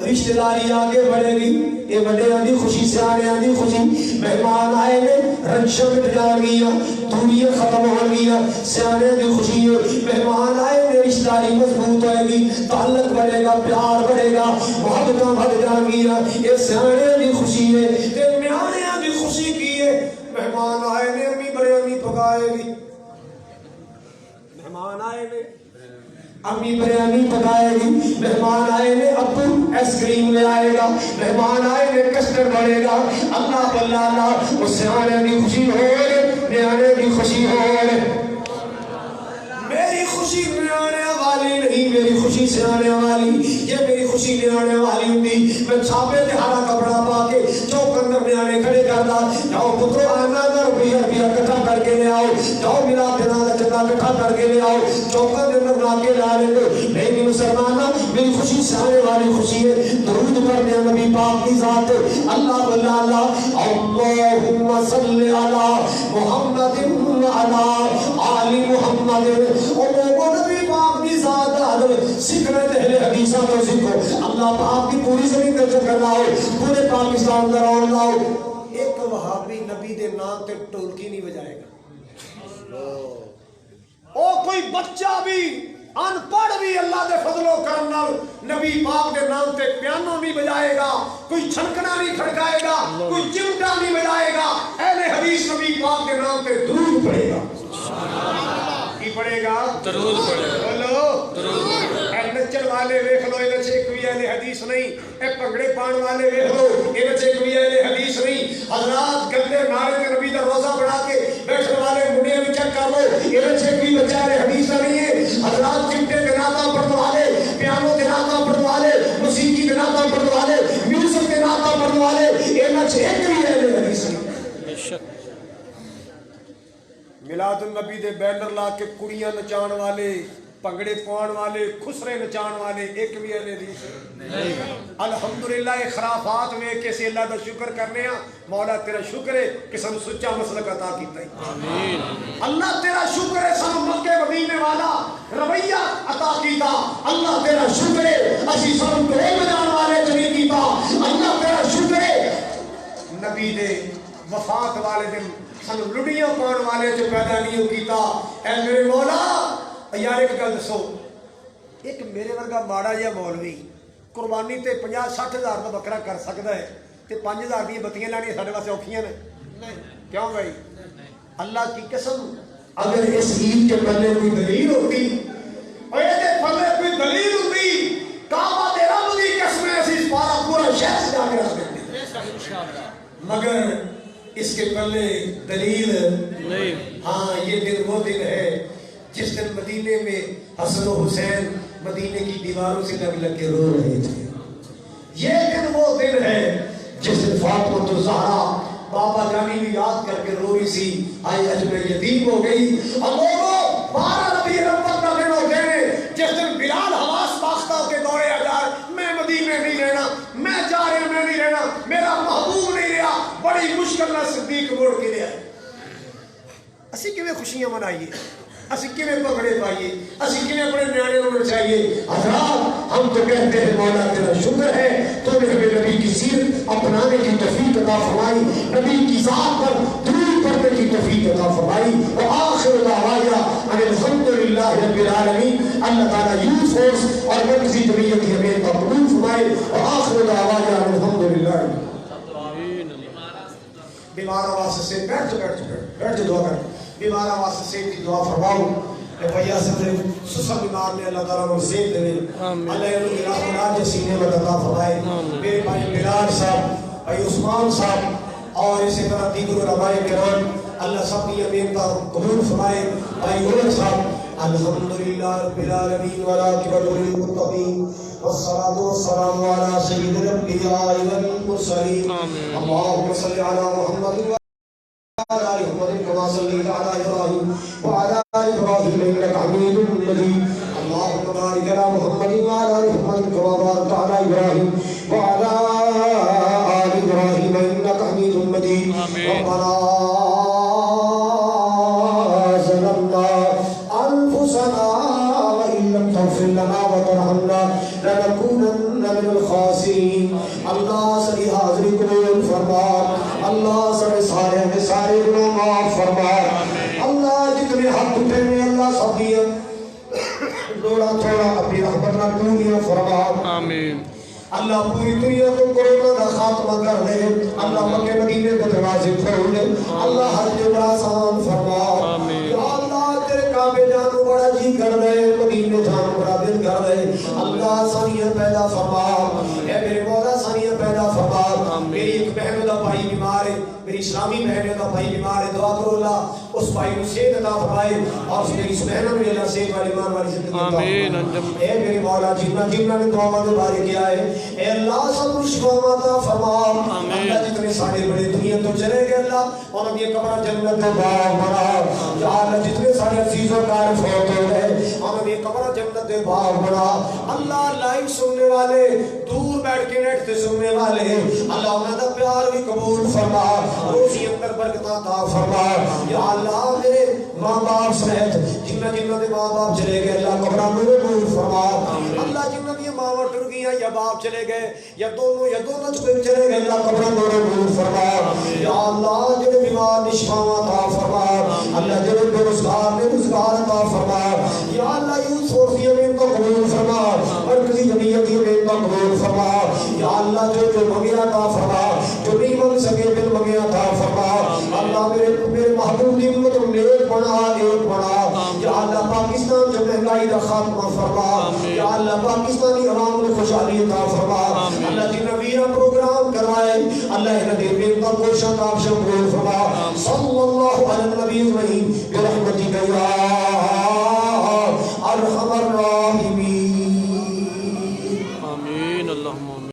Speaker 3: رشتہ داری آگے بڑھے گی یہ بڑیاں دی خوشی سیاڑیاں دی خوشی مہمان آئے نے رنجش مٹ جان گیا دوریاں ختم ہو گیا سیاڑیاں دی خوشی مہمان آئے نے رشتہ داری مضبوط ہوئے گی تعلق بڑھے گا پیار بڑھے گا محبتاں بڑھ جان گیا یہ سیاڑیاں دی خوشی ہے تے میاڑیاں دی خوشی کی ہے مہمان آئے نے امی بریانی پکائے گی مہمان آئے نے امی بریانی پکائے گی مہمان آئے نے ابو ایس کریم لے آئے گا مہمان آئے نے کسٹر بڑھے گا اللہ اللہ اس سے آنے کی خوشی ہو نیانے کی خوشی ہو میری خوشی نیانے والی نہیں میری خوشی سے آنے والی یہ میری خوشی نیانے والی ہوتی میں چھاپے تے ہرا کپڑا پا کے چوک اندر نیانے کھڑے کردا جاؤ پترو آنا در روپیہ کٹھا کر کے لے آؤ جاؤ میرا دنا دا چندہ کٹھا کر کے لے آؤ چوکا دے اندر لا کے لا لے لو نہیں مسلمانہ میری خوشی سے آنے والی خوشی ہے درود پڑھنے نبی پاک کی ذات اللہ اللہ اللہم صلی علی محمد علی آل محمد اور لوگوں نبی پاک کی ذات حضرت سکھنے تہلے حدیثہ تو سکھو اللہ پاک کی پوری زمین کا چکر لاؤ پورے پاکستان در اور لاؤ ایک وہابی نبی دے نام تے ٹولکی نہیں بجائے گا او کوئی بچہ بھی ان پڑھ بھی اللہ دے فضل و کرم نال نبی پاک دے نام تے پیانو نہیں بجائے گا کوئی چھنکنا نہیں کھڑکائے گا کوئی چمٹا نہیں بجائے گا اہل حدیث نبی پاک دے نام تے درود پڑھے گا کی پڑھے گا
Speaker 2: درود پڑھے گا
Speaker 3: بولو
Speaker 2: درود
Speaker 3: اے نچن والے ویکھ لو اے نچے کوئی اہل حدیث نہیں اے پگڑے پان والے ویکھ لو اے نچے کوئی اہل حدیث نہیں حضرات گندے نعرے تے نبی دا روزہ بنا کے بیٹھنے والے منڈے بھی چیک کر لو اے نچے کوئی بچہ اہل حدیث نہیں ہے حضرات چمٹے کے ناتا پڑھنے والے پیانو کے ناتا پڑھنے والے موسیقی کے ناتا پڑھنے والے میوزک کے ناتا پڑھنے والے اے نچے ایک بھی اہل حدیث نہیں
Speaker 2: بے شک
Speaker 3: میلاد النبی دے بینر لا کے کڑیاں نچان والے پگڑے پوان والے خسرے نچان والے ایک بھی اہل حدیث نہیں الحمدللہ خرافات میں کیسے اللہ دا شکر کرنے ہیں مولا تیرا شکر ہے کہ سن سچا مسلک عطا کیتا ہے
Speaker 2: آمین
Speaker 3: اللہ تیرا شکر ہے سن مکے مدینے والا رویہ عطا کیتا اللہ تیرا شکر ہے اسی سن ڈول بجان والے چلی کیتا اللہ تیرا شکر ہے نبی دے وفات والے دن سن لڑیاں پان والے جو پیدا نہیں کیتا اے میرے مولا یار ایک گل دسو ایک میرے ورگا ماڑا یا مولوی قربانی تے 50-60 ہزار کا بکرا کر سکتا ہے تے 5 ہزار کی بتیاں لانی سارے واسطے اوکھیاں نے کیوں بھائی اللہ کی قسم اگر اس عید کے پہلے کوئی دلیل ہوتی اور یہ پہلے کوئی دلیل ہوتی کعبہ دے رب دی قسم ایسی پارا پورا شہر سے جا کے رکھ دیتے مگر اس کے پہلے دلیل
Speaker 2: نہیں
Speaker 3: ہاں یہ دن وہ دن ہے جس دن مدینے میں حسن و حسین مدینے کی دیواروں سے لگ لگ کے رو رہے تھے یہ دن وہ دن ہے جس دن فاطمہ الزہرا بابا جانی بھی یاد کر کے رو رہی سی آئی اج میں یتیم ہو گئی اور لوگوں 12 ربیع الاول کا دن ہو گئے جس دن بلال حواس باختہ کے دورے اجار میں مدینے نہیں رہنا میں جا رہا میں نہیں رہنا میرا محبوب نہیں رہا بڑی مشکل نہ صدیق موڑ کے لیا اسی کیویں خوشیاں منائیے اسی کیویں پگڑے پائیے اسی کیویں اپنے نیانے کو چاہیے حضرات ہم تو کہتے ہیں مولا تیرا شکر ہے تو نے ہمیں نبی کی سیرت اپنانے کی توفیق عطا فرمائی نبی کی ذات پر درود پڑھنے کی توفیق عطا فرمائی وآخر دعوانا ان الحمدللہ رب العالمین اللہ تعالی یوز فورس اور مرکزی جمعیت کی ہمیں کا قبول فرمائے وآخر دعوانا ان الحمدللہ بیمار آواز سے بیٹھ دعا کر بیمار آواز سے کی دعا فرماؤ اے بھیا سے سسم بیمار نے اللہ تعالیٰ کو زیب دے اللہ انہوں نے راہ سینے میں عطا فرمائے میرے بھائی بلال صاحب بھائی عثمان صاحب اور اسی طرح دیگر علماء کرام اللہ سب کی امین کا قبول فرمائے بھائی عمر صاحب
Speaker 1: الحمدللہ رب العالمین والعاقبۃ للمتقین والصلاة والسلام علی سید الانبیاء والمرسلین اللهم صل علی محمد وعلى آل محمد كما صليت على إبراهيم وعلى آل إبراهيم إنك حميد مجيد اللهم بارك على محمد وعلى آل محمد كما باركت على إبراهيم وعلى آل إبراهيم إنك حميد مجيد ربنا ظلمنا أنفسنا وإن لم تغفر لنا وترحمنا لنكونن من الخاسرين اللہ سبھی حاضری قبول فرما اللہ سبھی سارے گناہ معاف فرما اللہ جتنے حق اٹھے میں اللہ سب دیا تھوڑا تھوڑا اپنی رحمت نہ پوریاں فرما
Speaker 2: آمین
Speaker 1: اللہ پوری دنیا کو کورونا کا خاتمہ کر دے اللہ مکہ مدینے کے دروازے کھول دے اللہ حج عمرہ آسان فرما یا اللہ تیرے کعبے جانو بڑا جی کر دے مدینے جانو بڑا دل کر دے اللہ آسانیاں پیدا فرما اے میرے مولا آسانیاں پیدا فرما میری ایک بہن دا بھائی بیمار ہے میری اسلامی بہن دا بھائی بیمار ہے دعا کرو اللہ اس بھائی کو صحت عطا فرمائے اور میری اس بہن میں اللہ صحت والی ایمان والی زندگی عطا فرمائے اے میرے مولا جنہ نے دعا مانگے بارے کیا ہے اے اللہ سب کچھ عطا فرما اللہ جتنے سارے بڑے دنیا تو چلے گئے اللہ اور اب یہ قبر جنت کا باغ بنا یا اللہ جتنے سارے عزیزوں کا فوت ہو گئے اور اب یہ قبر جنت کا باغ بنا اللہ لائیو سننے والے دور بیٹھ کے نیٹ سے سننے والے اللہ انہاں دا پیار بھی قبول فرما روزی اندر برکت عطا فرما یا اللہ میرے ماں باپ سمیت جنہ دے ماں باپ چلے گئے اللہ قبروں میں قبول فرما اللہ جنہ دی ماں ٹر گئیں یا باپ چلے گئے یا دونوں چلے گئے اللہ قبروں میں قبول فرما یا اللہ جڑے بیمار نے شفا عطا فرما اللہ جڑے بے روزگار نے روزگار عطا فرما یا اللہ یوں صوفیہ میں ان کو قبول فرما مرکزی جمعیت میں ان کو قبول فرما یا اللہ جو منگے عطا فرما جو نہیں مانگ سکے پھر منگے عطا فرما اللہ میرے محبوب کی امت کو نیک بنا یا اللہ پاکستان جو مہنگائی کا خاتمہ فرما یا اللہ پاکستانی عوام کو خوشحالی عطا فرما اللہ جنہ ویرا پروگرام کروائے اللہ انہاں دے بے کوشش کامیاب فرما صلی اللہ علیہ نبی برحمتک یا